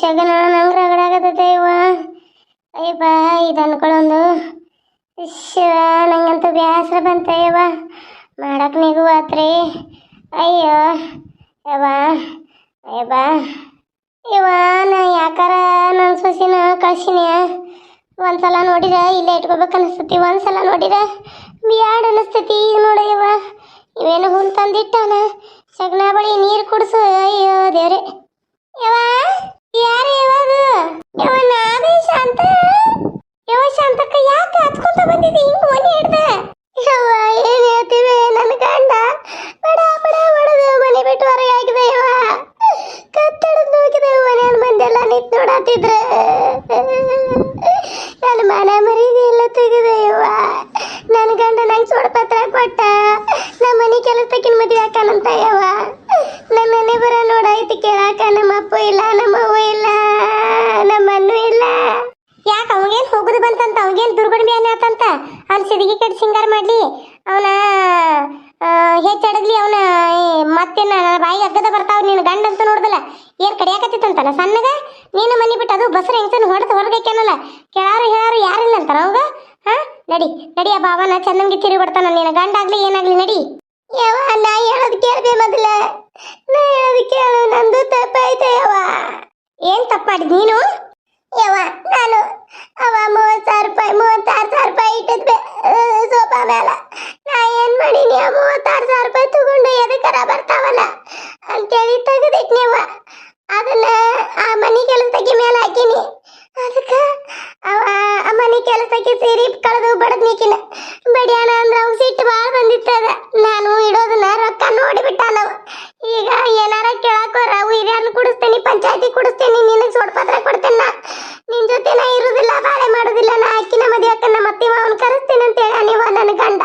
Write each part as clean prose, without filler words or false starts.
ಶಗನ ನಂಗೆ ರಗಡಾಗತೈತೆ ಇವ. ಅಯ್ಯಪ್ಪ ಇದು ಅನ್ಕೊಳ್ಳೊಂದು ಶಿವ ನಂಗಂತೂ ಬೇಸರ ಬಂತ ಯವ್ವ. ಮಾಡಕ್ಕೆ ನಿಗೂ ಆತ್ರಿ. ಅಯ್ಯೋ ಯವ್ವ ಅಯ್ಯಪ್ಪ ಇವ ನಾ ಯಾಕಾರ ನನ್ನ ಸೊಸಿನ ಕಳ್ಸಿನಿ. ಒಂದ್ಸಲ ನೋಡಿರ ಇಲ್ಲೇ ಇಟ್ಕೋಬೇಕು ಅನಿಸ್ತತಿ, ಒಂದ್ಸಲ ನೋಡಿರ ಬ್ಯಾಡ ಅನಿಸ್ತತಿ. ಈಗ ನೋಡಯ್ಯವ ಇವೇನು ಹುಲ್ ತಂದಿಟ್ಟಾನ, ಶಗನ ಬಳಿ ನೀರು ಕುಡಿಸು. ಅಯ್ಯೋ ದೇವ್ರೆ ಯವ ಯಾರು ಯಾವುದು ಯವ? ನಾವೇ ಶಾಂತ. ಯವ ಶಾಂತಕ್ಕ ಯಾಕೆ ಹತ್ಕೊಂತ ಬಂದಿದ್ದಿ ಹಿಂಗೆ ಮನೆ ಹಿಡ್ದ? ಯವ್ವ ಏನು ಹೇಳ್ತೀವಿ, ನನ್ನ ಗಂಡ ಬಡ ಬಡ ಬಡದು ಮನೆ ಬಿಟ್ಟು ಹೊರಗೆ ಆಗಿದೆ. ಯವ ಕತ್ತಡದ್ ಹೋಗಿದೆ, ಮನೆಯಲ್ಲಿ ಮಂದೆಲ್ಲ ನಿಂತು ನೋಡತ್ತಿದ್ರೆ ನನ್ನ ಮನೆ ಮರೀದಿ ಎಲ್ಲ ತೆಗಿದೆ. ಯವ್ವ ನನ್ನ ಗಂಡ ನಂಗೆ ಸೋಡಪತ್ರ ಕೊಟ್ಟ ನಮ್ಮ ಮನೆ ಕೆಲಸಕ್ಕಿನ ಮದುವೆ ಹಾಕಾನಂತ. ಯವ್ವ ನನ್ನ ಮನೆ ಬರ ನೋಡಾಯ್ತು ಕೇಳಾಕ ನಮ್ಮ ಅಪ್ಪ ಇಲ್ಲ, ನಮ್ಮ ಅವ್ವ ಇಲ್ಲ, ನಮ್ಮ ಅಣ್ಣು ಇಲ್ಲ. ಯಾಕೆ ಅವಾಗೇನು ಹೋಗುದು ಬಂತಂತ? ಅವಾಗೇನು ದುರ್ಗಡ ಬ್ಯಾನೆ ಆತಂತ? ಅವ್ನು ಸಿದಿಗೆ ಕಟ್ಟಿ ಸಿಂಗಾರ ಮಾಡಲಿ, ಅವನ ಹೆಚ್ಚಡಗ್ಲಿ, ಅವನ ಮತ್ತೇನ ನನ್ನ ಬಾಯಿಗೆ ಅಗ್ಗದ ಬರ್ತಾವ. ನೀನು ಗಂಡ ಅಂತ ನೋಡ್ದಲ್ಲ ಏನು ಕಡಿಯಾಕತ್ತಿತ್ತಂತಾನ ಸಣ್ಣಗ. ನೀನು ಮನೆ ಬಿಟ್ಟು ಅದು ಬಸ್ರ ಹೆಂಗ್ಸನ್ ಹೊಡೆದು ಹೊರಗೈಕ್ಯಾನಲ್ಲ, ಕೇಳಾರು ಹೇಳಾರು ಯಾರಿಲ್ಲ ಅಂತಾನ ಅವಾಗ. ಹಾ ನಡಿ ನಡಿ, ಆ ಬಾವನ ಚಂದಂಗೆ ತಿರುಗಿ ಬಿಡ್ತಾನ. ನೀನು ಗಂಡ ಆಗ್ಲಿ ಏನಾಗ್ಲಿ ನಡಿ. ಯವ್ವ ನಾ ಹೇಳೋದು ಕೇಳ್ಬೇ ಮೊದಲ, ನಾ ಹೇಳೋದು ಕೇಳು, ನಂದು ತಪ್ಪಾಯ್ತ. ಯವ್ವ ಏನು ತಪ್ಪು ಮಾಡಿದ್ ನೀನು? ಯವ್ವ ನಾನು ಅವ 30,000 ರೂಪಾಯಿ 36,000 ರೂಪಾಯಿ ಇಟ್ಟಿದ್ದೆ ಸೋಫಾ ಮೇಲೆ. ನಾ ಏನು ಮಾಡೀನಿ? ಆ 36,000 ರೂಪಾಯಿ ತಗೊಂಡು ಎದಕ್ಕರ ಬರ್ತಾವಲ್ಲ ಅಂತೇಳಿ ತೆಗೆದಿಟ್ನಿವ. ಅದನ್ನ ಆ ಮನೆ ಕೆಲಸಕ್ಕೆ ಮೇಲೆ ಹಾಕಿನಿ. ಅದಕ್ಕೆ ಅವ ಆ ಮನೆ ಕೆಲಸಕ್ಕೆ ಸೇರಿ ಕಳೆದು ಬಡದ್ನಿಕಿನ ಬಡಿಯಾನ ಅಂದ್ರೆ ಅವ್ನು ಸಿಟ್ಟು ಭಾಳ ಬಂದಿತ್ತದ. ನಾನು ಇಡೋದನ್ನ ರೊಕ್ಕ ನೋಡಿಬಿಟ್ಟ ನಾವು. ಈಗ ಏನಾರ ಕೇಳಾಕೋರ ಹಿರಿಯರ್ನ ಕುಡಿಸ್ತೇನೆ, ಪಂಚಾಯತಿ ಕುಡಿಸ್ತೇನೆ, ನಿನಗೆ ಸೋಡ್ಪತ್ರ ಕೊಡ್ತೇನೆ, ನಿನ್ ಜೊತೆ ನಾ ಇರುದಿಲ್ಲ, ಬಾಳೆ ಮಾಡುದಿಲ್ಲ, ನಾ ಅಕ್ಕಿನ ಮದುವೆ ಅಕ್ಕನ ಮತ್ತೆ ಅವನು ಕರೆಸ್ತೇನೆ ಅಂತ ಹೇಳ. ನೀವ ನನ್ನ ಗಂಡ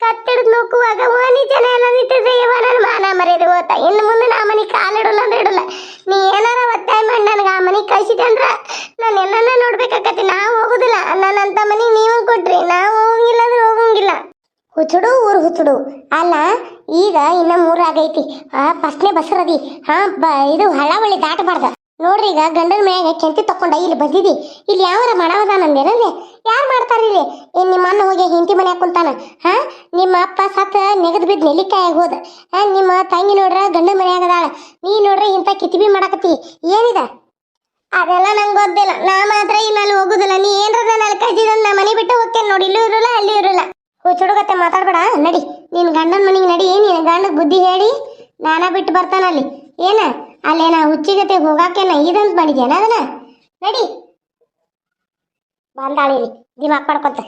ಕತ್ತಿಡ್ದು ನೋಕುವಾಗ ಮನಿ ಜನ ಎಲ್ಲ ನಿಂತಿದ್ರೆ ಇವ ನನ್ನ ಮಾನ ಮರ್ಯಾದೆ ಹೋತ. ಇನ್ನು ಮುಂದೆ ನಾ ಮನೆ ಕಾಲಿಡಲ್ಲ ಅಂದ್ರೆ ಇಡಲ್ಲ. ನೀ ಏನಾರ ಒತ್ತಾಯ ಮಾಡಿ ನನಗೆ ಆ ಮನೆಗೆ ಕಳಿಸಿದೆ ಅಂದ್ರ ನಾನು ಎಲ್ಲನ್ನ ನೋಡ್ಬೇಕಾಕತಿ. ನಾವು ಹೋಗುದಿಲ್ಲ, ನನ್ನಂತ ಮನೆಗೆ ನೀವು ಕೊಟ್ರಿ, ನಾವು ಹೋಗಂಗಿಲ್ಲ ಅಂದ್ರೆ ಹೋಗಂಗಿಲ್ಲ. ಹುಚ್ಚುಡು ಊರು ಹುಚ್ಚುಡು ಅಲ್ಲ. ಈಗ ಇನ್ನ 3 ಆಗೈತಿ, ಫಸ್ಟ್ನೇ ಬಸ್ರದಿ. ಇದು ಹಳ್ಳ ಬಳ್ಳಿ ದಾಟಬಾರ್ದ ನೋಡ್ರಿ. ಈಗ ಗಂಡನ ಮನ್ಯಾಗ ಕೆಂತಿ ತಕೊಂಡ ಇಲ್ಲಿ ಬಂದಿದಿ, ಇಲ್ಲಿ ಯಾವಾರ ಮಾಡವದಾನಂದೇನಂದೆ? ಯಾರು ಮಾಡ್ತಾರ ಇಲ್ಲಿ? ಏನ್ ನಿಮ್ಮ ಅಣ್ಣ ಹೋಗಿ ಹಿಂತಿ ಮನ್ಯಾಗ ಕುಂತಾನ? ನಿಮ್ಮ ಅಪ್ಪ ಸತ್ತ ನೆಗದ್ ಬಿದ್ದು ನೆಲ್ಲಿಕಾಯಾಗ ಹೋದ. ನಿಮ್ಮ ತಂಗಿ ನೋಡ್ರ ಗಂಡನ ಮನ್ಯಾಗ ಅದಾಳ, ನೀ ನೋಡ್ರಿ ಇಂಥ ಕಿತಿಬಿ ಮಾಡಕತ್ತಿ. ಏನಿದ? ಅದೆಲ್ಲ ನಂಗೆ ಗೊತ್ತಿಲ್ಲ. ನಾ ಮಾತ್ರ ಇನ್ಮೇಲೆ ಹೋಗುದಿಲ್ಲ. ನೀ ಏನ್ರ ನನ್ನ ಕಳ್ಸಿದ ನಾ ಮನೆ ಬಿಟ್ಟು ಹೋಗ್ತೇನೆ ನೋಡಿ. ಇಲ್ಲೂ ಇರಲ್ಲ ಅಲ್ಲಿ ಇರಲ್ಲ. ಹುಚ್ಚುಡುಗತ್ತೆ ಮಾತಾಡ್ಬೇಡ, ನಡಿ ನಿನ್ ಗಂಡನ ಮನೆಗೆ ನಡಿ. ನಿನ್ ಗಂಡಗ್ ಬುದ್ಧಿ ಹೇಳಿ ನಾನ ಬಿಟ್ಟು ಬರ್ತಾನ ಅಲ್ಲಿ. ಏನ ಅಲ್ಲೇನ ಹುಚ್ಚಿಗತೆ ಹೋಗಾಕೇನ ಇದಂತ ಮಾಡಿದ್ಯಾನ? ಅದನ್ನ ನಡಿ ಬಂದಾಳಿರಿ ದಿಮಾಕ್ ಮಾಡ್ಕೊತ.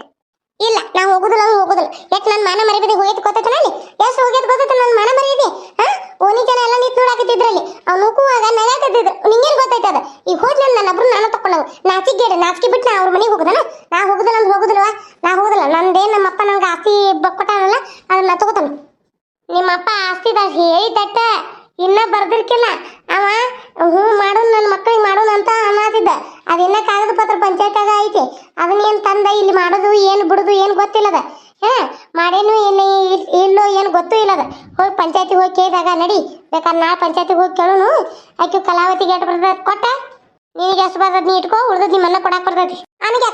ಇಲ್ಲ ನಾ ಹೋಗುದಿಲ್ಲ, ಯಾಕೆ ನನ್ನ ಮಾನ ಮರಿಬೇದಿ ಹೋಯ್ತು ಗೊತ್ತೈತನ? ಅಲ್ಲಿ ಎಷ್ಟು ಹೋಗ್ಯದ ಗೊತ್ತೈತ? ನನ್ನ ಮಾನ ಮರಿಯದಿ. ಓನಿ ಜನ ಎಲ್ಲ ನಿಂತು ನೋಡಾಕತ್ತಿದ್ರಲ್ಲಿ ಅವ್ನು ಕೂವಾಗ ನಗಾಕತ್ತಿದ್ರು. ನಿಂಗೇನು ಗೊತ್ತೈತದ? ಈಗ ಹೋದ್ಲ ನನ್ನೊಬ್ರು ನಾನು ತಕೊಂಡವು ನಾಚಿಕೆ ಬಿಟ್ಟು ನಾ ಅವ್ರ ಮನೆಗೆ ಹೋಗುದನ? ನಾ ಹೋಗುದಿಲ್ಲ ಅಂದ್ರೆ ಹೋಗುದಿಲ್ವಾ? ನಾ ಹೋಗುದಿಲ್ಲ. ನಂದೇನು ನಮ್ಮಪ್ಪ ನಂಗೆ ಆಸ್ತಿ ಕೊಟ್ಟಾನಲ್ಲ ಅದನ್ನ ತಗೋತಾನ. ನಿಮ್ಮಪ್ಪ ಆಸ್ತಿದ ಹೇಳಿದಟ್ಟ ಇನ್ನ ಬರ್ದಿರ್ಕಿಲ್ಲ. ಅವ ಹ್ಞೂ ಮಾಡೋಣ ನನ್ನ ಮಕ್ಕಳಿಗೆ ಮಾಡೋಣ ಅಂತ ಅನ್ನತಿದ್ದ. ಅದಿನ್ನ ಕಾಗದ ಪತ್ರ ಪಂಚಾಯತ್ಯಾಗ ಐತಿ. ಅದನ್ನೇನು ತಂದ ಇಲ್ಲಿ ಮಾಡೋದು ಏನು ಬಿಡೋದು ಏನು ಗೊತ್ತಿಲ್ಲದ. ಮಾಡೇನು ಏನು ಇಲ್ಲೋ ಏನು ಗೊತ್ತೂ ಇಲ್ಲದ. ಹೋಗಿ ಪಂಚಾಯತಿಗೆ ಹೋಗಿ ಕೇಳಿದಾಗ ನಡಿ, ಬೇಕಾದ್ರೆ ನಾ ಪಂಚಾಯತಿಗೆ ಹೋಗಿ ಕೇಳೋನು. ಆಕೆ ಕಲಾವತಿಗೆ ಎಷ್ಟು ಬರ್ತದ ಕೊಟ್ಟ, ನಿನಗೆ ಎಷ್ಟು ಬರ್ತದ ನೀ ಇಟ್ಕೋ, ಉಳ್ದದ್ ನಿಮ್ಮನ್ನ ಕೊಡಾಕ್ ಬರ್ತೈತಿ. ನನಗೆ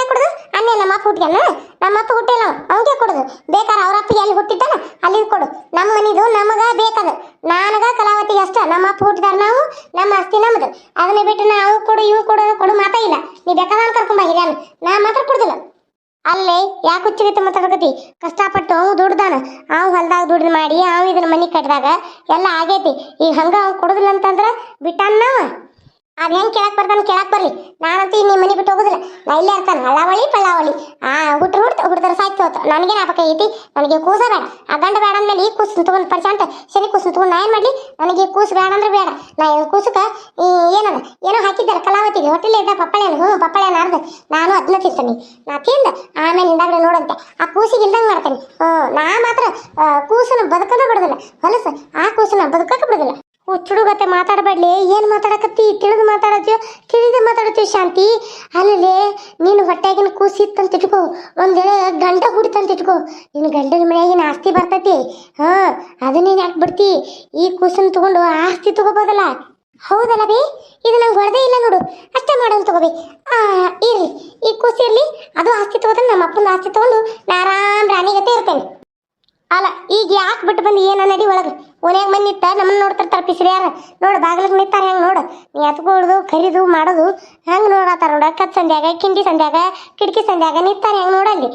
ಕೊಡುದು ಅನ್ನೇ ನಮ್ಮ ಅಪ್ಪ ಹುಟ್ಟಿಯಲ್ಲ, ನಮ್ಮ ಅಪ್ಪ ಹುಟ್ಟಿಲ್ಲ, ಅವನಿಗೆ ಕೊಡುದು. ಬೇಕಾದ್ರೆ ಅವ್ರ ಅಪ್ಪಿಗೆ ಎಲ್ಲಿ ಹುಟ್ಟಿದ್ದಾನ ಅಲ್ಲಿ ಕೊಡು. ನಮ್ಮ ಮನಿದು ನಮಗ ಬೇಕದ, ನನಗ ಕಲಾವತಿಗೆ ಅಷ್ಟ. ನಮ್ಮ ಅಪ್ಪ ಹುಟ್ಟಿದಾರ ನಾವು, ನಮ್ಮ ಆಸ್ತಿ ನಮ್ದು. ಅದನ್ನ ಬಿಟ್ಟು ನಾವು ಕೊಡು ಇವ್ ಕೊಡು ಮಾತಾ ಇಲ್ಲ. ನೀ ಬೇಕಾದ ಕರ್ಕೊಂಬ ಹಿರಿಯಲ್ಲ, ನಾ ಮಾತ್ರ ಕೊಡುದಿಲ್ಲ. ಅಲ್ಲೇ ಯಾಕೆ ಹುಚ್ಚಿಗತ್ತೆ ಮಾತಾಡಕತಿ? ಕಷ್ಟಪಟ್ಟು ಅವ್ ದುಡ್ದಾನ, ಅವ್ ಹೊಲ್ದಾಗ ದುಡ್ದು ಮಾಡಿ ಅವ್ ಇದನ್ನ ಮನಿ ಕಟ್ಟಿದಾಗ ಎಲ್ಲ ಆಗೈತಿ. ಈಗ ಹಂಗ ಅವ್ ಕೊಡುದಿಲ್ಲ ಅಂತಂದ್ರ ಬಿಟ್ಟಾನ ನಾವ. ಅದ್ ಹೆಂಗ್ ಕೇಳಕ್ ಬರ್ತಾನ ಕೇಳಕ್ ಬರ್ಲಿ. ನಾನಂತೂ ನಿಮ್ಮ ಮನೆ ಬಿಟ್ಟು ಹೋಗುದಿಲ್ಲ. ನಾ ಇಲ್ಲೇ ಇರ್ತಾನೆ ಹಳ್ಳಾವಳಿ ಪಳ್ಳಾವಳಿ. ಹುಡ್ತಾರ ಸಾಯ್ತು ಹೋತ. ನನಗೇನು ಹಾಕೈತಿ? ನನಗೆ ಕೂಸ ಬೇಡ. ಆ ಗಂಡ ಬೇಡ ಅಂದ್ಮೇಲೆ ಈ ಕೂಸು ತಗೊಂಡ್ ಪರ್ಸೆಂಟ್ ಶನಿ ಕೂಸು ತಗೊಂಡು ನಾ ಏನ್ ಮಾಡ್ಲಿ? ನನಗೆ ಕೂಸು ಬೇಡ ಅಂದ್ರೆ ಬೇಡ. ನಾ ಕೂಸಕ ಏನದ ಏನೋ ಹಾಕಿದ್ದಾರ ಕಲಾವತಿಗೆ ಹೊಟ್ಟೆಲೆ ಇದ್ದ ಪಪ್ಪಳೆನ. ಪಪ್ಪಳೆನ ಅರ್ಧ ನಾನು ಅದನ್ನ ತಿಂತಾನೆ. ನಾ ತಿಂದ ಆಮೇಲೆ ಹಿಂದಾಗಡೆ ನೋಡಂತೆ ಆ ಕೂಸಿಗೆ ಇಲ್ದಂಗೆ ಮಾಡ್ತೇನೆ. ನಾ ಮಾತ್ರ ಕೂಸನ ಬದುಕದ ಬಿಡುದಿಲ್ಲ. ಹೊಲಸ ಆ ಕೂಸನ ಬದುಕಕ್ಕೆ ಬಿಡುದಿಲ್ಲ. ಹುಚ್ಚುಡುಗತ್ತೆ ಮಾತಾಡಬೇಡ್ಲಿ. ಏನು ಮಾತಾಡಕತ್ತಿ? ತಿಳಿದು ಮಾತಾಡತ್ತೀವ, ತಿಳಿದು ಮಾತಾಡತ್ತೀವಿ ಶಾಂತಿ. ಅಲ್ಲೇ ನೀನು ಹೊಟ್ಟೆಗಿನ ಕೂಸಿತ್ತಂತ ಇಟ್ಕೋ, ಒಂದೇಳೆ ಗಂಡ ಹುಡಿತಂತ ಇಟ್ಕೋ, ನಿನ್ನ ಗಂಡನ ಮನೆಯಾಗಿನ ಆಸ್ತಿ ಬರ್ತೈತಿ. ಅದನ್ನೇನು ಯಾಕೆ ಬಿಡ್ತಿ? ಈ ಕೂಸನ್ನು ತಗೊಂಡು ಆಸ್ತಿ ತಗೋಬೋದಲ್ಲ. ಹೌದಲ್ಲ ಬೇ, ಇದು ನಂಗೆ ಹೊಡೆದೇ ಇಲ್ಲ ನೋಡು. ಅಷ್ಟೇ ಮಾಡೋದು ತಗೋಬಿ. ಇರ್ಲಿ, ಈ ಕೂಸಿ ಇರ್ಲಿ. ಅದು ಆಸ್ತಿ ತಗೋದ್ರೆ ನಮ್ಮ ಅಪ್ಪನ ಆಸ್ತಿ ತಗೊಂಡು ನಾ ಆರಾಮ್ ರಾಣಿಗತೆ ಇರ್ತೇನೆ. ಅಲ್ಲ, ಈಗ ಯಾಕೆ ಬಿಟ್ಟು ಬಂದು ಏನ ನಡಿ ಒಳಗೆ. ಓನ್ಯಾಗ ಮಂದಿ ನಿಂತ ನಮ್ಮನ್ನ ನೋಡ್ತಿರ್ತಾರ ಪಿಸ್ರಿ ಯಾರ. ನೋಡು ಬಾಗಿಲಿಗೆ ನಿಂತಾರ ಹೆಂಗೆ ನೋಡು. ನೀ ಎತ್ಕೊಳ್ದು ಕರಿದು ಮಾಡೋದು ಹೆಂಗೆ ನೋಡತ್ತಾರ ನೋಡ. ಕತ್ ಸಂಧ್ಯಾಗ, ಕಿಂಡಿ ಸಂಧ್ಯಾಗ, ಕಿಟಕಿ ಸಂಧ್ಯಾಗ ನಿಂತಾರ ಹೆಂಗೆ ನೋಡಲ್ಲಿ.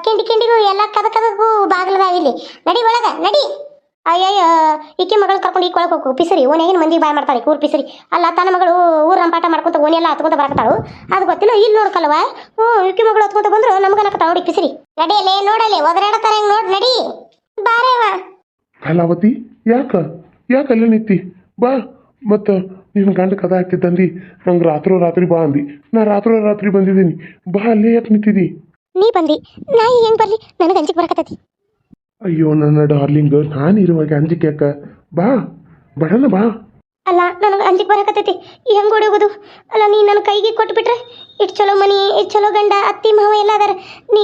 ಕಿಂಡಿಗೂ ಎಲ್ಲ ಕದಕದಕ್ಕೂ ಬಾಗಿಲದಾವ ಇಲ್ಲಿ. ನಡಿ ಒಳಗ ನಡಿ. ಅಯ್ಯಯ್ಯ, ಈಕೆ ಮಗಳು ಕರ್ಕೊಂಡು ಈಗ ಒಳಗೆ ಹೋಗು ಪಿಸರಿ. ಓನೇಗಿನ ಮಂದಿ ಬಾಯ್ ಮಾಡ್ತಾಳೆ ಊರು ಪಿಸರಿ. ಅಲ್ಲ, ತನ್ನ ಮಗಳು ಊರು ರಂಪಾಟ ಮಾಡ್ಕೊಂತ ಓನೆಲ್ಲ ಹತ್ಕೊಂತ ಬರಕತ್ತಾಳು. ಅದು ಗೊತ್ತಿಲ್ಲ, ಇಲ್ಲಿ ನೋಡ್ಕಲ್ವ. ಈಕೆ ಮಗಳು ಹತ್ಕೊಂತ ಬಂದ್ರು ನಮ್ಗನಕತ್ತ ನೋಡಿ ಪಿಸರಿ. ನಡಿಯಲ್ಲೇ ನೋಡಲ್ಲಿ ಒದರಾಡತ್ತಾರ ಹೆಂಗೆ ನೋಡಿ. ನಡಿ ಬಾರೇವ. ಕಲಾವತಿ, ಯಾಕಲ್ಲ ನಿಂತಿ? ಬಾ. ಮತ್ತು ನಿನ್ನ ಗಂಡ ಕದ ಹಾಕಿದ್ದಂದು ನಂಗೆ ರಾತ್ರಿ ಬಾ ಅಂದು. ನಾ ರಾತ್ರಿ ಬಂದಿದ್ದೀನಿ. ಬಾ, ಅಲ್ಲೇ ಯಾಕೆ ನಿಂತಿದ್ದಿ? ನೀ ಬಂದಿ, ನಾ ಹೆಂಗೆ ಬರಲಿ? ನನಗೆ ಅಂಜಿಕೆ ಬರಕತ್ತೈತಿ. ಅಯ್ಯೋ ನನ್ನ ಡಾರ್ಲಿಂಗ್, ನಾನು ಇರುವಾಗ ಅಂಜಿಕೆ ಯಾಕ? ಬಾ, ಬಡನ ಬಾ. ಅಲ್ಲ, ನನಗೆ ಅಂಜಿಕೆ ಬರಕತ್ತೈತಿ. ಹೆಂಗೆ ಓಡೋಗೋದು? ಅಲ್ಲ, ನೀ ನನ್ನ ಕೈಗೆ ಕೊಟ್ಬಿಟ್ರೆ ಇಷ್ಟು ಚಲೋ ಮನಿ, ಇಷ್ಟು ಚಲೋ ಗಂಡ, ಅತ್ತಿ ಮಾವ ಎಲ್ಲ ಅದಾರ. ನೀ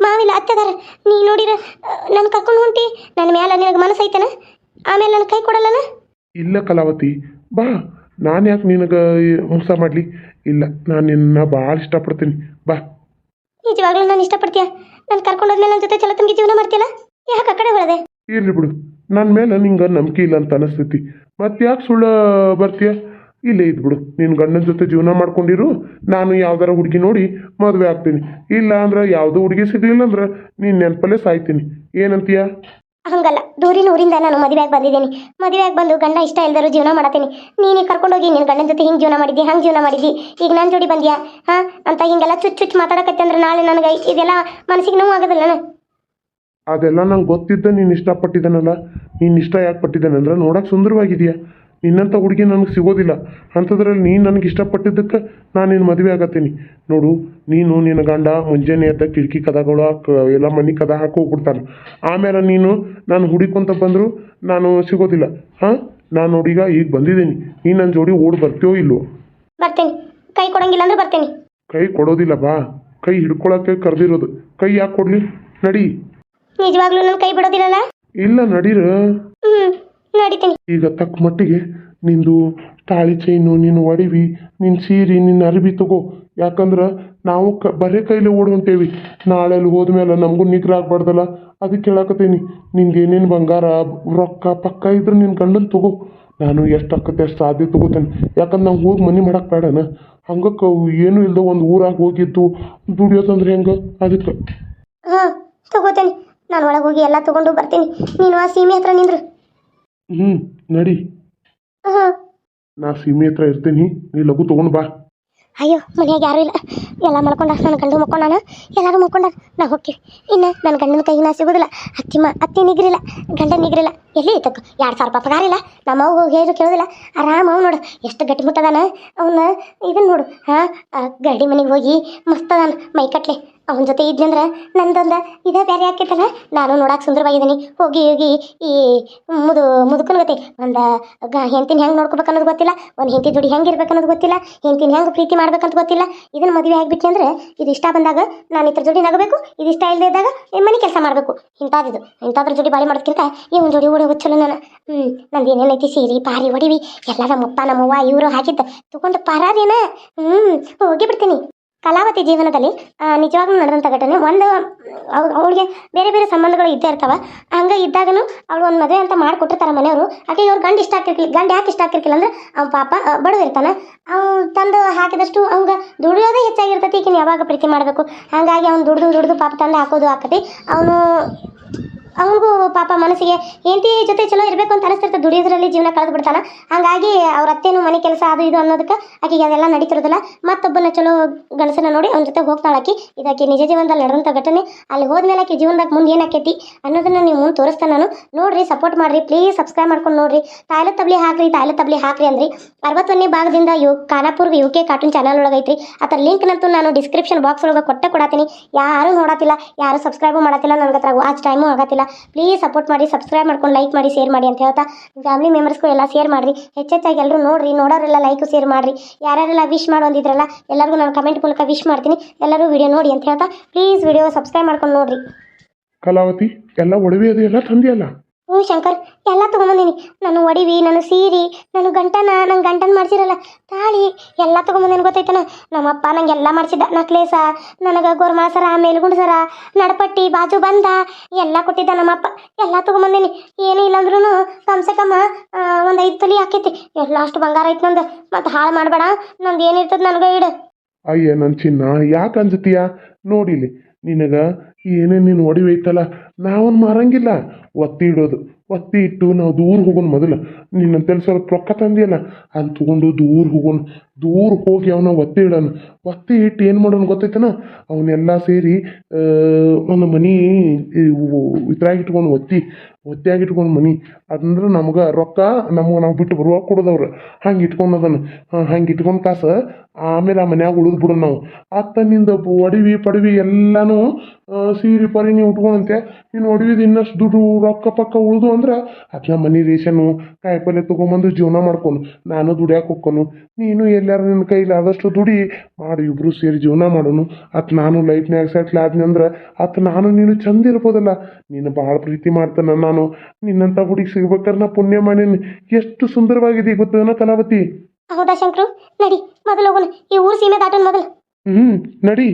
ಮಾವಿಲ್ಲ ಅತ್ತೆ ಅದಾರ. ನೀ ನೋಡಿರ ನನ್ನ ಕರ್ಕೊಂಡು ಹೊಂಟಿ. ನನ್ನ ಮ್ಯಾಲ ನಿನಗೆ ಮನಸ್ಸು ಐತನ? ಆಮೇಲೆ ನನ್ನ ಕೈ ಕೊಡಲ್ಲನ? ಇಲ್ಲ ಕಲಾವತಿ, ಬಾ. ನಾನು ಯಾಕೆ ನಿನಗೆ ಮೋಸ ಮಾಡಲಿ? ಇಲ್ಲ, ನಾನು ನಿನ್ನ ಭಾಳ ಇಷ್ಟಪಡ್ತೀನಿ. ಬಾ. ನಿಜವಾಗ್ಲೂ ನಾನು ಇಷ್ಟಪಡ್ತೀಯ? ನಾನು ಕರ್ಕೊಂಡೋದ್ಮೇಲೆ ನನ್ನ ಜೊತೆ ಚಲೋ ತಂಗಿ ಜೀವನ ಮಾಡ್ತೀಯಲ್ಲ? ಯಾಕೆ ಆ ಕಡೆ ಹೊಳದೆ? ಇರ್ಲಿ ಬಿಡು, ನನ್ನ ಮೇಲೆ ನಿಂಗೆ ನಂಬಿಕೆ ಇಲ್ಲ ಅಂತ ಅನಿಸ್ತೈತಿ. ಮತ್ತೆ ಯಾಕೆ ಸುಳ್ಳು ಬರ್ತೀಯ? ಇಲ್ಲೇ ಇದ್ಬಿಡು, ನಿನ್ನ ಗಂಡನ ಜೊತೆ ಜೀವನ ಮಾಡ್ಕೊಂಡಿರು. ನಾನು ಯಾವ್ದಾರ ಹುಡುಗಿ ನೋಡಿ ಮದುವೆ ಆಗ್ತೀನಿ. ಇಲ್ಲ ಅಂದ್ರೆ ಯಾವುದೋ ಹುಡುಗಿ ಸಿಗಲಿಲ್ಲ ಅಂದ್ರೆ ನೀನು ನೆನಪಲ್ಲೇ ಸಾಯ್ತೀನಿ. ಏನಂತೀಯ? ಹಂಗಲ್ಲ, ದೂರಿನ ಊರಿಂದ ನಾನು ಮದುವೆಯಾಗಿ ಬಂದಿದ್ದೀನಿ. ಮದುವೆಯಾಗಿ ಬಂದು ಗಂಡ ಇಷ್ಟ ಇಲ್ದರೂ ಜೀವನ ಮಾಡತ್ತೀನಿ. ನೀನು ಕರ್ಕೊಂಡೋಗಿ ನಿನ್ನ ಗಂಡನ ಜೊತೆ ಹಿಂಗೆ ಜೀವನ ಮಾಡಿದ್ದಿ, ಹಂಗೆ ಜೀವನ ಮಾಡಿದ್ದಿ, ಈಗ ನನ್ನ ಜೋಡಿ ಬಂದ್ಯಾ ಅಂತ ಹಿಂಗೆಲ್ಲ ಚುಚ್ಚು ಮಾತಾಡಕತ್ತೆ ಅಂದ್ರೆ ನಾಳೆ ನನಗೆ ಇದೆಲ್ಲ ಮನಸ್ಸಿಗೆ ನೋವು ಆಗೋದಿಲ್ಲ. ಅದೆಲ್ಲ ನಂಗೆ ಗೊತ್ತಿದ್ದ ನೀನು ಇಷ್ಟಪಟ್ಟಿದ್ದಾನಲ್ಲ. ನೀನು ಇಷ್ಟ ಯಾಕೆ ಪಟ್ಟಿದ್ದಾನಂದ್ರೆ ನೋಡೋಕೆ ಸುಂದರವಾಗಿದೆಯಾ. ನಿನ್ನಂಥ ಹುಡುಗಿ ನನಗೆ ಸಿಗೋದಿಲ್ಲ. ಅಂಥದ್ರಲ್ಲಿ ನೀನು ನನಗೆ ಇಷ್ಟಪಟ್ಟಿದ್ದಕ್ಕೆ ನಾನು ನಿನ್ನ ಮದುವೆ ಆಗತ್ತೀನಿ. ನೋಡು, ನೀನು ನಿನ್ನ ಗಂಡ ಮುಂಜಾನೆ ಎದ್ದ ಕಿಟಕಿ ಕದಗಳು ಎಲ್ಲ ಮನೆ ಕದ ಹಾಕಿ ಹೋಗ್ಬಿಡ್ತಾನೆ. ಆಮೇಲೆ ನೀನು ನಾನು ಹುಡುಕೊಂತ ಬಂದರೂ ನಾನು ಸಿಗೋದಿಲ್ಲ. ನಾನು ನೋಡೀಗ ಈಗ ಬಂದಿದ್ದೀನಿ. ನೀನು ನನ್ನ ಜೋಡಿ ಓಡಿ ಬರ್ತೀಯೋ ಇಲ್ವೋ? ಬರ್ತೀನಿ. ಕೈ ಕೊಡಂಗಿಲ್ಲ ಅಂದ್ರೆ ಬರ್ತೀನಿ. ಕೈ ಕೊಡೋದಿಲ್ಲ, ಬಾ. ಕೈ ಹಿಡ್ಕೊಳಕ್ಕೆ ಕರೆದಿರೋದು. ಕೈ ಯಾಕೆ ಕೊಡಲಿ? ನಡಿ. ನಿಜವಾಗ್ಲೂ ನನ್ನ ಕೈ ಬಿಡೋದಿಲ್ಲಲ್ಲ? ಇಲ್ಲ, ನಡೀರ. ನಡಿತೀನಿ. ಈಗ ತಕ್ಕ ಮಟ್ಟಿಗೆ ನಿಂದು ತಾಳಿ ಚೈನು, ನಿನ್ನ ಒಡವಿ, ನಿನ್ನ ಸೀರೆ, ನಿನ್ನ ಅರಿವಿ ತಗೋ. ಯಾಕಂದ್ರೆ ನಾವು ಬರೇ ಕೈಲೇ ಓಡುವಂತೇವಿ. ನಾಳೆ ಅಲ್ಲಿ ಹೋದ್ಮೇಲೆ ನಮಗೂ ನಿಗ್ರಹ ಆಗ್ಬಾರ್ದಲ್ಲ. ಅದಕ್ಕೆ ಹೇಳಕತ್ತೀನಿ, ನಿಂದು ಏನೇನು ಬಂಗಾರ ರೊಕ್ಕ ಪಕ್ಕ ಇದ್ರೆ ನಿನ್ನ ಗಂಡನ ತಗೋ. ನಾನು ಎಷ್ಟು ಆಕತ್ತೆ ಅಷ್ಟು ಸಾಧ್ಯ ತಗೋತೇನೆ. ಯಾಕಂದ್ರೆ ನಾವು ಹೋಗಿ ಮನೆ ಮಾಡಕ್ಕೆ ಬೇಡನ. ಹಂಗಕ್ಕೆ ಏನೂ ಇಲ್ಲದ ಒಂದು ಊರಾಗ ಹೋಗಿದ್ದು ದುಡಿಯೋದಂದ್ರೆ ಹೆಂಗೆ? ಅದಕ್ಕೆ ತಗೋತೇನೆ. ನಾನು ಒಳಗೆ ಹೋಗಿ ಎಲ್ಲ ತಗೊಂಡು ಬರ್ತೀನಿ. ನೀನು ಆ ಸೀಮೆ ಹತ್ರ ನಿಂದ್ರು. ನಡಿ. ನಾ ಸೀಮೆ ಹತ್ರ ಇರ್ತೀನಿ, ನೀ ಲಘು ತೊಗೊಂಡು ಬಾ. ಅಯ್ಯೋ, ಮನೆಯಾಗ ಯಾರೂ ಇಲ್ಲ. ಎಲ್ಲ ಮಲ್ಕೊಂಡ. ನನ್ನ ಗಂಡು ಮಕ್ಕೊಂಡಾನ, ಎಲ್ಲರೂ ಮಲ್ಕೊಂಡಾರ. ನಾ ಹೋಗ್ತೀವಿ. ಇನ್ನು ನನ್ನ ಗಂಡನ ಕೈಗೆ ನಾ ಸಿಗೋದಿಲ್ಲ. ಅತ್ತಿ ನಿಗ್ರಿಲ್ಲ, ಗಂಡ ನಿಗ್ರಿಲ್ಲ. ಎಲ್ಲಿ ತಕ್ಕ 2,000 ರೂಪಾಯಿ ಪಗಾರ ಇಲ್ಲ. ನಮ್ಮ ಅವ್ಗೆ ಹೋಗಿ ಹೇಳಿದ್ರು ಕೇಳೋದಿಲ್ಲ. ಆರಾಮ ಅವ್ ನೋಡು ಎಷ್ಟು ಗಟ್ಟಿಮುಟ್ಟದಾನ. ಅವನ್ನ ಇದನ್ನು ನೋಡು. ಗಡಿ ಮನೆಗೆ ಹೋಗಿ ಮಸ್ತ್ ಅದಾನ ಮೈ ಕಟ್ಲೆ. ಅವನ ಜೊತೆ ಇದ್ನಂದ್ರೆ ನಂದೊಂದು ಇದೇ ಬೇರೆ ಆಕೈತಲ್ಲ. ನಾನು ನೋಡಕ್ಕೆ ಸುಂದರವಾಗಿದ್ದೀನಿ. ಹೋಗಿ ಈ ಮುದುಕನ ಗತಿ ಒಂದು ಹೆಂಡ್ತಿನ ಹೆಂಗೆ ನೋಡ್ಕೋಬೇಕು ಅನ್ನೋದು ಗೊತ್ತಿಲ್ಲ. ಒಂದು ಹೆಂಡತಿ ಜೋಡಿ ಹೆಂಗೆ ಇರ್ಬೇಕು ಅನ್ನೋದು ಗೊತ್ತಿಲ್ಲ. ಹೆಂಡ್ತಿನ ಹೆಂಗೆ ಪ್ರೀತಿ ಮಾಡ್ಬೇಕಂತ ಗೊತ್ತಿಲ್ಲ. ಇದನ್ನು ಮದುವೆ ಆಗಿಬಿಟ್ಟಿ ಅಂದ್ರೆ ಇದು ಇಷ್ಟ ಬಂದಾಗ ನಾನು ಇದ್ರ ಜೋಡಿ ನಗಬೇಕು, ಇದು ಇಷ್ಟ ಇಲ್ಲದೆ ಇದ್ದಾಗ ಮನೆ ಕೆಲಸ ಮಾಡಬೇಕು. ಇಂಥದ್ರ ಜೋಡಿ ಬಾಳಿ ಮಾಡೋದಕ್ಕಿಂತ ಇವನ ಜೋಡಿ ಓಡೋದು ಚಲೋ. ನಂದು ಏನೇನೈತಿ ಸೀರೆ ಪಾರಿ ಒಡಿವಿ ಎಲ್ಲ ನಮ್ಮಪ್ಪ ನಮ್ಮವ್ವ ಇವರು ಹಾಕಿದ್ದ ತಗೊಂಡು ಪಾರಾರೇನ ಹೋಗಿ ಬಿಡ್ತೀನಿ. ಕಲಾವತಿ ಜೀವನದಲ್ಲಿ ನಿಜವಾಗ್ಲೂ ನಡೆದಂಥ ಘಟನೆ. ಒಂದು ಅವಳಿಗೆ ಬೇರೆ ಬೇರೆ ಸಂಬಂಧಗಳು ಇದ್ದೇ ಇರ್ತಾವೆ. ಹಂಗೆ ಇದ್ದಾಗನು ಅವಳು ಒಂದು ಮದುವೆ ಅಂತ ಮಾಡಿಕೊಟ್ಟಿರ್ತಾರೆ ಮನೆಯವರು. ಆಕೆ ಅವ್ರು ಗಂಡ ಇಷ್ಟ ಆಗಿರ್ಕಿಲ್ಲ. ಗಂಡ ಯಾಕೆ ಇಷ್ಟ ಆಗಿರ್ಕಿಲ್ಲ ಅಂದ್ರೆ ಅವ್ನ ಪಾಪ ಬಡವಿರ್ತಾನೆ. ಅವ್ನು ತಂದು ಹಾಕಿದಷ್ಟು ಅವಂಗೆ ದುಡಿಯೋದೇ ಹೆಚ್ಚಾಗಿರ್ತೈತಿ. ಈಗಿನ ಯಾವಾಗ ಪ್ರೀತಿ ಮಾಡಬೇಕು. ಹಾಗಾಗಿ ಅವ್ನು ದುಡ್ದು ಪಾಪ ತಂದು ಹಾಕೋದು ಆಕತಿ. ಅವನಿಗೂ ಪಾಪ ಮನಸ್ಸಿಗೆ ಹೆಂಡತಿ ಜೊತೆ ಚಲೋ ಇರಬೇಕು ಅಂತ ಅನಿಸ್ತಿರ್ತದೆ. ದುಡಿಯೋದ್ರಲ್ಲಿ ಜೀವನ ಕಳೆದು ಬಿಡ್ತಾನೆ. ಹಾಗಾಗಿ ಅವ್ರ ಅತ್ತೇನು ಮನೆ ಕೆಲಸ ಅದು ಇದು ಅನ್ನೋದಕ್ಕೆ ಆಕೆಗೆ ಅದೆಲ್ಲ ನಡೀತಿರೋದಿಲ್ಲ. ಮತ್ತೊಬ್ಬನ ಚಲೋ ಗಣಸನ ನೋಡಿ ಅವನ ಜೊತೆ ಹೋಗ್ತಾಳೆ ಆಕಿ. ಇದಕ್ಕೆ ನಿಜ ಜೀವನದಲ್ಲಿ ನಡೆದಂಥ ಘಟನೆ. ಅಲ್ಲಿ ಹೋದ್ಮೇಲೆ ಆಕೆ ಜೀವನದಾಗ ಮುಂದೆ ಏನಾಕೈತಿ ಅನ್ನೋದನ್ನ ನೀವು ಮುಂದೆ ತೋರಿಸ್ತಾನೆ ನಾನು. ನೋಡ್ರಿ, ಸಪೋರ್ಟ್ ಮಾಡಿರಿ, ಪ್ಲೀಸ್ ಸಬ್ಸ್ಕ್ರೈಬ್ ಮಾಡ್ಕೊಂಡು ನೋಡ್ರಿ. ತಾಯ್ಲೆ ತಬ್ಲಿ ಹಾಕ್ರಿ ಅಂದ್ರಿ. 61ನೇ ಭಾಗದಿಂದ ಖಾನಾಪುರ್ UK ಕಾರ್ಟೂನ್ ಚಾನಲ್ ಒಳಗೈತ್ರಿ. ಅದರ ಲಿಂಕ್ನಂತೂ ನಾನು ಡಿಸ್ಕ್ರಿಪ್ಷನ್ ಬಾಕ್ಸ್ ಒಳಗೆ ಕೊಡ್ತೀನಿ. ಯಾರು ನೋಡತ್ತಿಲ್ಲ, ಯಾರು ಸಬ್ಸ್ಕ್ರೈಬ್ ಮಾಡತ್ತಿಲ್ಲ, ನನಗೆ ಹತ್ರ ವಾಚ್ ಟೈಮು ಆಗತ್ತಿಲ್ಲ. ಪ್ಲೀಸ್ ಸಪೋರ್ಟ್ ಮಾಡಿ, ಸಬ್ಸ್ಕ್ರೈಬ್ ಮಾಡ್ಕೊಂಡು ಲೈಕ್ ಮಾಡಿ, ಶೇರ್ ಮಾಡಿ ಅಂತ ಹೇಳ್ತಾ ಫ್ಯಾಮಿಲಿ ಮೆಂಬರ್ಸ್ಗೂ ಎಲ್ಲ ಶೇರ್ ಮಾಡಿರಿ. ಹೆಚ್ಚೆಚ್ಚಾಗಿ ಎಲ್ಲರೂ ನೋಡ್ರಿ. ನೋಡೋರೆಲ್ಲ ಲೈಕು ಶೇರ್ ಮಾಡಿರಿ. ಯಾರ್ಯಾರೆಲ್ಲ ವಿಶ್ ಮಾಡೋದಿದ್ರಲ್ಲ ಎಲ್ಲರಿಗೂ ನಾನು ಕಮೆಂಟ್ ಮೂಲಕ ವಿಶ್ ಮಾಡ್ತೀನಿ. ಎಲ್ಲರೂ ವಿಡಿಯೋ ನೋಡಿ ಅಂತ ಹೇಳ್ತಾ ಪ್ಲೀಸ್ ವಿಡಿಯೋ ಸಬ್ಸ್ಕ್ರೈಬ್ ಮಾಡ್ಕೊಂಡು ನೋಡ್ರಿ. ಕಲಾವತಿ, ಎಲ್ಲ ಒಡವೆ ಅದು ಎಲ್ಲ ತಂದಿಯಲ್ಲ? ಹ್ಞೂ ಶಂಕರ್ ಎಲ್ಲ ತೊಗೊಂಬಂದಿನಿ. ನಾನು ಒಡಿವಿ, ನಾನು ಸೀರೆ, ನಾನು ಗಂಟನ ಮಾಡ್ಸಿರಲ್ಲ ತಾಳಿ ಎಲ್ಲ ತೊಗೊಂಬಂದಿನಿ ಗೊತ್ತೈತನ. ನಮ್ಮಪ್ಪ ನಂಗೆ ಎಲ್ಲ ಮಾಡಿಸಿದ್ದ. ನಕ್ಲೇಸ, ನನಗೆ ಗೋರ್ಮಾ ಸರ, ಮೇಲ್ಗುಂಡ್ ಸರ, ನಡಪಟ್ಟಿ, ಬಾಜು ಬಂದ ಎಲ್ಲ ಕೊಟ್ಟಿದ್ದ ನಮ್ಮಪ್ಪ. ಎಲ್ಲ ತೊಗೊಂಬಂದಿನಿ. ಏನೂ ಇಲ್ಲಾಂದ್ರೂ ಕಮ್ಸೆ ಕಮ್ಮ ಒಂದು 5 ತೊಲಿ ಆಕೈತಿ. ಎಲ್ಲ ಅಷ್ಟು ಬಂಗಾರ ಐತೆ ನಂದು. ಮತ್ತು ಹಾಳು ಮಾಡಬೇಡ, ನಂದು ಏನಿರ್ತದೆ ನನಗೆ ಇಡು. ಅಯ್ಯ ನನ್ನ ಚಿನ್ನ ಯಾಕೆ ಅಂಜತೀಯ? ನೋಡಿಲಿ ನಿನಗೆ ಏನೇ ನೀನು ಒಡವೆ ಐತಲ್ಲ, ನಾವನ್ ಮಾರಂಗಿಲ್ಲ. ಒತ್ತಿ ಇಡೋದು, ಒತ್ತಿ ಇಟ್ಟು ನಾವು ದೂರ ಹೋಗೋಣ. ಮೊದಲು ನಿನ್ನಂತೇಳಿ ಸ್ವಲ್ಪ ರೊಕ್ಕ ತಂದಿಯಲ್ಲ ಅಲ್ಲಿ ತೊಗೊಂಡು ದೂರ ಹೋಗಿ ಅವನ ಒತ್ತಿ ಇಡೋಣ. ಒತ್ತಿ ಇಟ್ಟು ಏನು ಮಾಡೋಣ ಗೊತ್ತೈತನ? ಅವನ್ನೆಲ್ಲ ಸೇರಿ ಒಂದು ಮನೆ ಇದ್ರಾಗ ಇಟ್ಕೊಂಡು ಒತ್ತಿಯಾಗಿ ಇಟ್ಕೊಂಡು ಮನೆ ಅಂದ್ರೆ ನಮ್ಗೆ ರೊಕ್ಕ ನಾವು ಬಿಟ್ಟು ಬರುವಾಗ ಕೊಡೋದವ್ರು. ಹಂಗೆ ಇಟ್ಕೊಂಡದನ್ನು ಹಂಗೆ ಇಟ್ಕೊಂಡು ಕಾಸು ಆಮೇಲೆ ಆ ಮನ್ಯಾಗ ಉಳಿದು ಬಿಡೋಣ ನಾವು. ನಿಂದ ಒಡವಿ ಪಡವಿ ಎಲ್ಲನೂ ಸೀರೆ ಪರಿ ನೀವು ಉಟ್ಕೊಂಡಂತೆ ನೀನು ಒಡವಿದ ಇನ್ನಷ್ಟು ದುಡ್ಡು ರೊಕ್ಕ ಪಕ್ಕ ಉಳಿದು ಅಂದ್ರೆ ಅದನ್ನ ಮನೆ ರೇಷನು ಕಾಯಿಪಲ್ಲೆ ತೊಗೊಂಬಂದು ಜೀವನ ಮಾಡ್ಕೊಂಡು ನಾನು ದುಡಿಯಾಕೆ ಹೋಗ್ಕೊನು, ನೀನು ಎಲ್ಲಾರು ನಿನ್ನ ಕೈಲಿ ಆದಷ್ಟು ದುಡಿ ಮಾಡಿ ಇಬ್ಬರು ಸೇರಿ ಜೀವನ ಮಾಡೋನು. ನಾನು ಲೈಫ್ನಾಗ ಸೆಟ್ಲ್ ಆದ್ನಂದ್ರೆ ನಾನು ನೀನು ಚಂದ ಇರ್ಬೋದಲ್ಲ. ನೀನು ಭಾಳ ಪ್ರೀತಿ ಮಾಡ್ತಾನೆ ನಾನು. ನಿನ್ನಂಥ ಹುಡುಗಿ ಸಿಗ್ಬೇಕಾದ್ರೆ ನಾ ಪುಣ್ಯ ಮಾಡೀನಿ. ಎಷ್ಟು ಸುಂದರವಾಗಿದೆ ಗೊತ್ತೇನೋ ಕಲಾವತಿ. ಹೌದಾ ಶಂಕರು, ನಡಿ ಮೊದಲು ಹೋಗೋಣ. ಈ ಊರು ಸೀಮೆ ದಾಟೋಣ ಮೊದಲು. ನಡಿ.